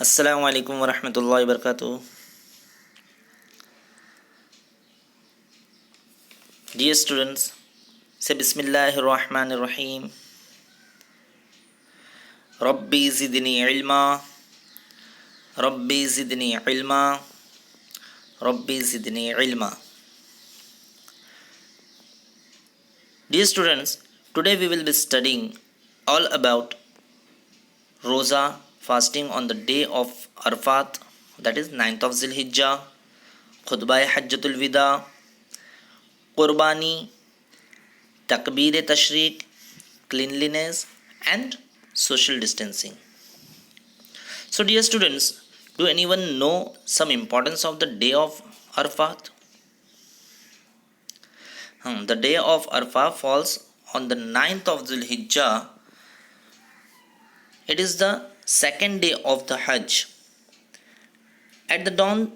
Assalamu alaikum wa rahmatullahi wa barakatuh. Dear students, say Bismillahir Rahmanir Rahim. Rabbi zidni ilma, Rabbi zidni ilma, Rabbi zidni ilma. Dear students, today we will be studying all about Roza fasting on the day of Arafat, that is 9th of Zilhijjah, Khutbah Hajjatul Wida, Qurbani, Takbir Tashriq, cleanliness and social distancing. So dear students, do anyone know some importance of the day of Arafat? The day of Arafat falls on the 9th of Zulhijjah. It is the second day of the Hajj. At the dawn,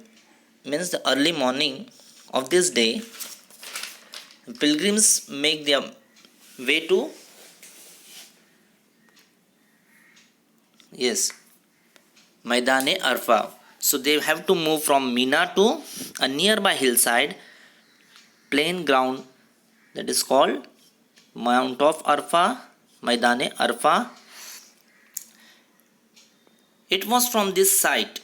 means the early morning of this day, pilgrims make their way to Maidane Arfa. So they have to move from Mina to a nearby hillside plain ground that is called Mount of Arfa, Maidane Arfa. It was from this site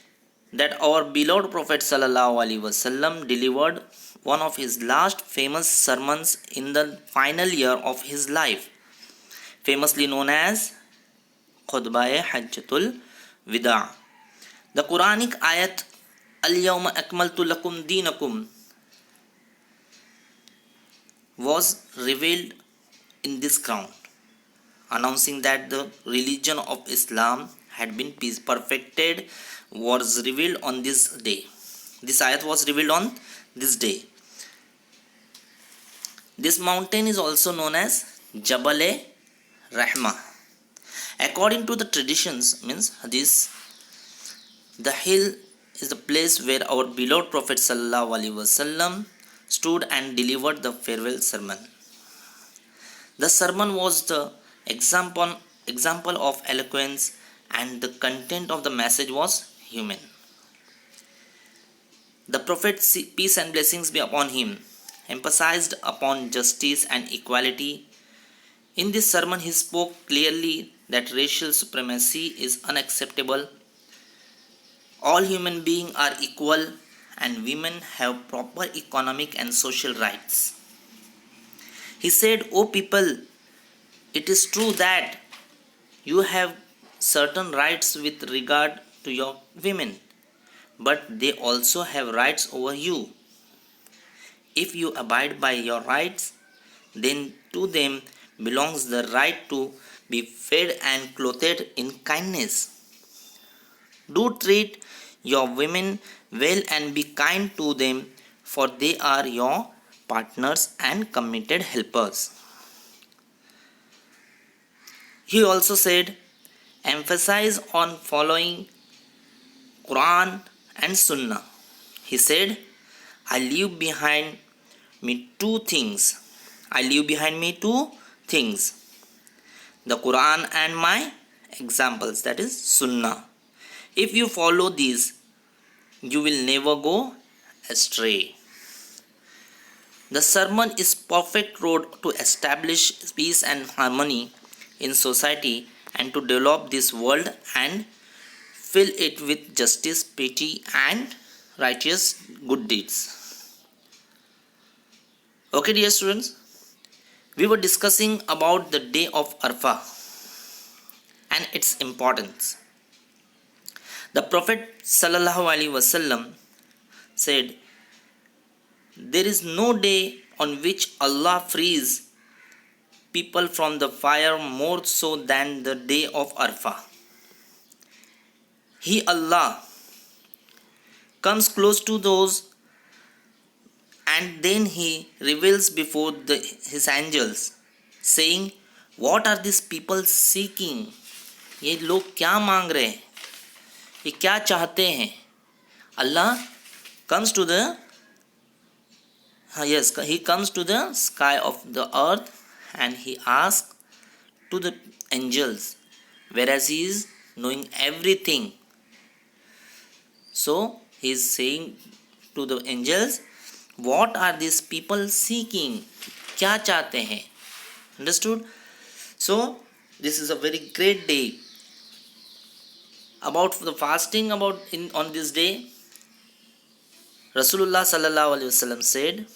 that our beloved Prophet ﷺ delivered one of his last famous sermons in the final year of his life, famously known as Khutbah Hajjatul Wida. The Quranic ayat Al-Yawma Akmaltu Lakum Dinakum was revealed in this ground, announcing that the religion of Islam had been perfected, was revealed on this day. This ayat was revealed on this day. This mountain is also known as Jabal-e Rahma. According to the traditions, means this, the hill is the place where our beloved Prophet ﷺ stood and delivered the farewell sermon. The sermon was the example of eloquence, and the content of the message was human. The Prophet, peace and blessings be upon him, emphasized upon justice and equality. In this sermon, he spoke clearly that racial supremacy is unacceptable. All human beings are equal, and women have proper economic and social rights. He said, "O people, it is true that you have certain rights with regard to your women, but they also have rights over you. If you abide by your rights, then to them belongs the right to be fed and clothed in kindness. Do treat your women well and be kind to them, for they are your partners and committed helpers." He also said, emphasize on following Quran and Sunnah. He said, I leave behind me two things. The Quran and my examples, that is Sunnah. If you follow these, you will never go astray. The sermon is perfect road to establish peace and harmony in society and to develop this world and fill it with justice, pity and righteous good deeds. Okay, dear students, we were discussing about the day of Arafah and its importance. The Prophet ﷺ said, there is no day on which Allah frees people from the fire more so than the day of Arafah. He, Allah, comes close to those and then he reveals before his angels, saying, what are these people seeking? ये लोग क्या मांग रहे हैं? ये क्या चाहते हैं? Allah comes to the he comes to the sky of the earth and he asks to the angels, whereas he is knowing everything So he is saying to the angels, what are these people seeking? क्या चाहते हैं? Understood? So this is a very great day. About the fasting, on this day, Rasulullah sallallahu alaihi wasallam said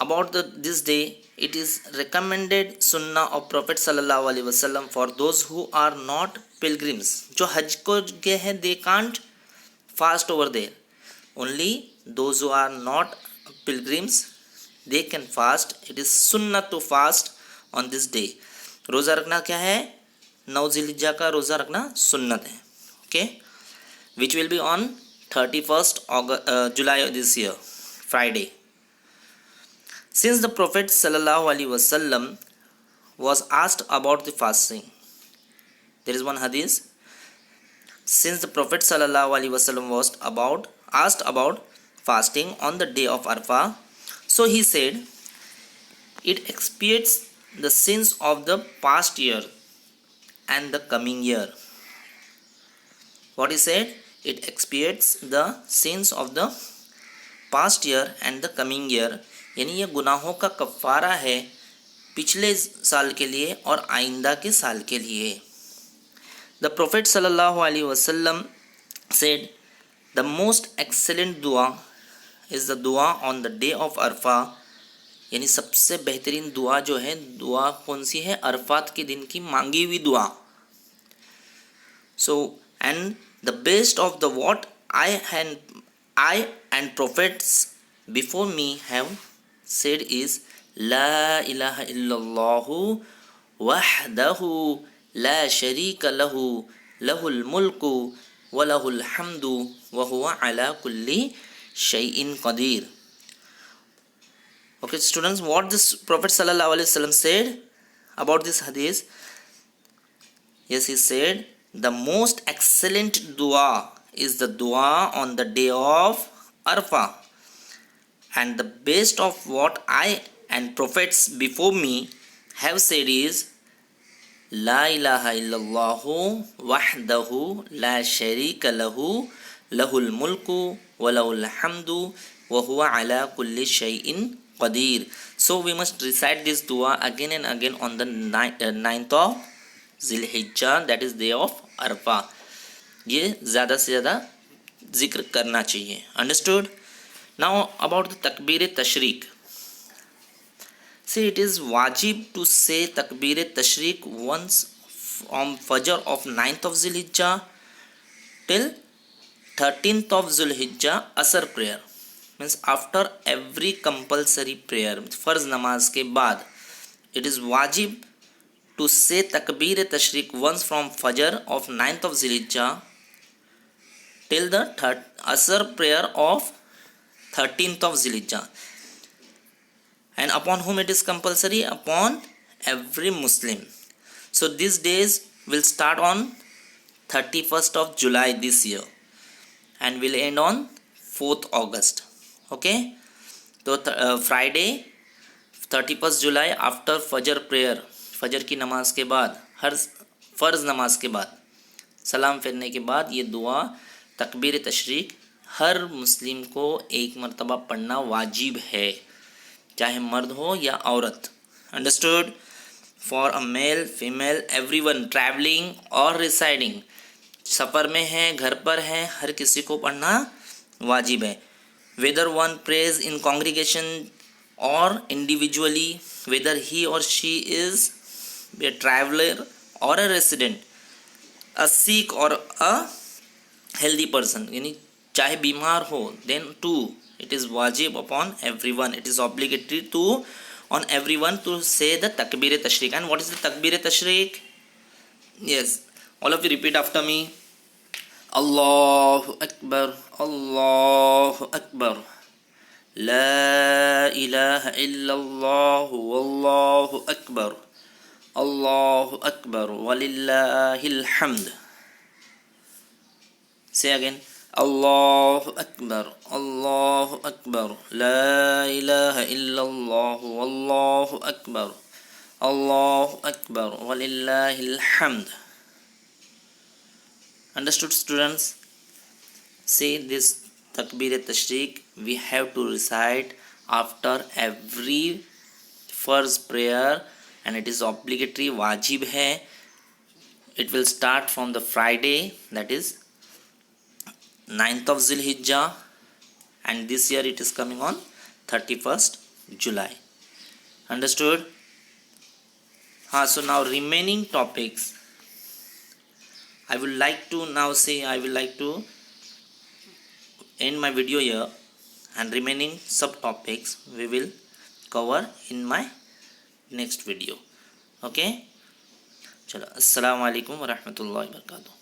about this day, it is recommended sunnah of Prophet sallallahu alaihi wasallam for those who are not pilgrims. जो हज को गए हैं, they can't fast over there. Only those who are not pilgrims, they can fast. It is sunnah to fast on this day. रोज़ा रखना क्या है? 9 ज़िलहिज्जा का रोज़ा रखना सुन्नत है. Okay, which will be on 31st July this year, Friday. Since the Prophet sallallahu alaihi wasallam was asked about the fasting, there is one hadith. Since the Prophet sallallahu alaihi wasallam was asked about fasting on the day of Arafah, so he said, it expiates the sins of the past year and the coming year. What he said? It expiates the sins of the past year and the coming year. यानी ये गुनाहों का कफ़ारा है पिछले साल के लिए और आइंदा के साल के लिए. द प्रोफेट सल्लल्लाहु अलैहि वसल्लम सेड, द मोस्ट एक्सेलेंट दुआ इज़ द दुआ ऑन द डे ऑफ अरफा. यानी सबसे बेहतरीन दुआ जो है, दुआ कौन सी है? अरफात के दिन की मांगी हुई दुआ. So and the best of the what I and prophets before me have said is La ilaha illallahu wahdahu la sharika lahu lahul mulku wa lahul hamdu wa huwa ala kulli shay'in qadir. Okay students, what this Prophet sallallahu alaihi wasallam said about this hadith? Yes, he said the most excellent dua is the dua on the day of Arafah. And the best of what I and prophets before me have said is La ilaha illallahu wahdahu la sharika lahu lahul mulku wa lahul hamdu wa huwa ala kulli shay'in qadir. So we must recite this dua again and again on the 9th of Zilhijjah, that is day of Arafah. ये ज़्यादा से ज़्यादा जिक्र करना चाहिए. Understood? Now about the takbir tashriq. See, it is wajib to say takbir tashriq once from Fajr of 9th of Zulhijjah till 13th of Zulhijjah Asr prayer. Means after every compulsory prayer, farz namaz के बाद, it is wajib to say takbir tashriq once from Fajr of 9th of Zulhijjah till the Asr prayer of 13th of Zulhijjah. And upon whom it is compulsory? Upon every Muslim. So these days will start on 31st of July this year and will end on 4th August. Okay, so Friday 31st July after Fajr prayer, फजर की नमाज के बाद, हर फ़र्ज़ नमाज के बाद, सलाम फेरने के बाद ये दुआ तकबीर तशरीक हर मुस्लिम को एक मरतबा पढ़ना वाजिब है, चाहे मर्द हो या औरत. Understood? For a male, female, everyone travelling और रिसाइडिंग, सफ़र में है, घर पर है, हर किसी को पढ़ना वाजिब है. वेदर वन प्रेज इन कॉन्ग्रीगेशन और इंडिविजुअली, वेदर ही और शी इज़ ए ट्रैवलर और अ रेसिडेंट, अ सिक और अ हेल्दी पर्सन, यानी चाहे बीमार हो, then too it is wajib upon everyone, it is obligatory to on everyone to say the takbir tashriq. And what is the takbir tashriq? Yes, all of you repeat after me. Allahu Akbar, Allahu Akbar, La ilaha illallah, Wallahu Akbar, Allahu Akbar, Walillahil hamd. Say again. Allahu Akbar, Allahu Akbar, La ilaha illallah, Wallahu Akbar, Allahu Akbar, Walillahil hamd. Understood students? say this takbir tashriq we have to recite after every first prayer, and it is obligatory, wajib hai. It will start from the Friday, that is 9th of Zilhijjah, and this year it is coming on 31st July. Understood? So now remaining topics I would like to end my video here, and remaining subtopics we will cover in my next video. Okay, चलो, अस्सलाम वालेकुम व रहमतुल्लाहि व बरकातुहू.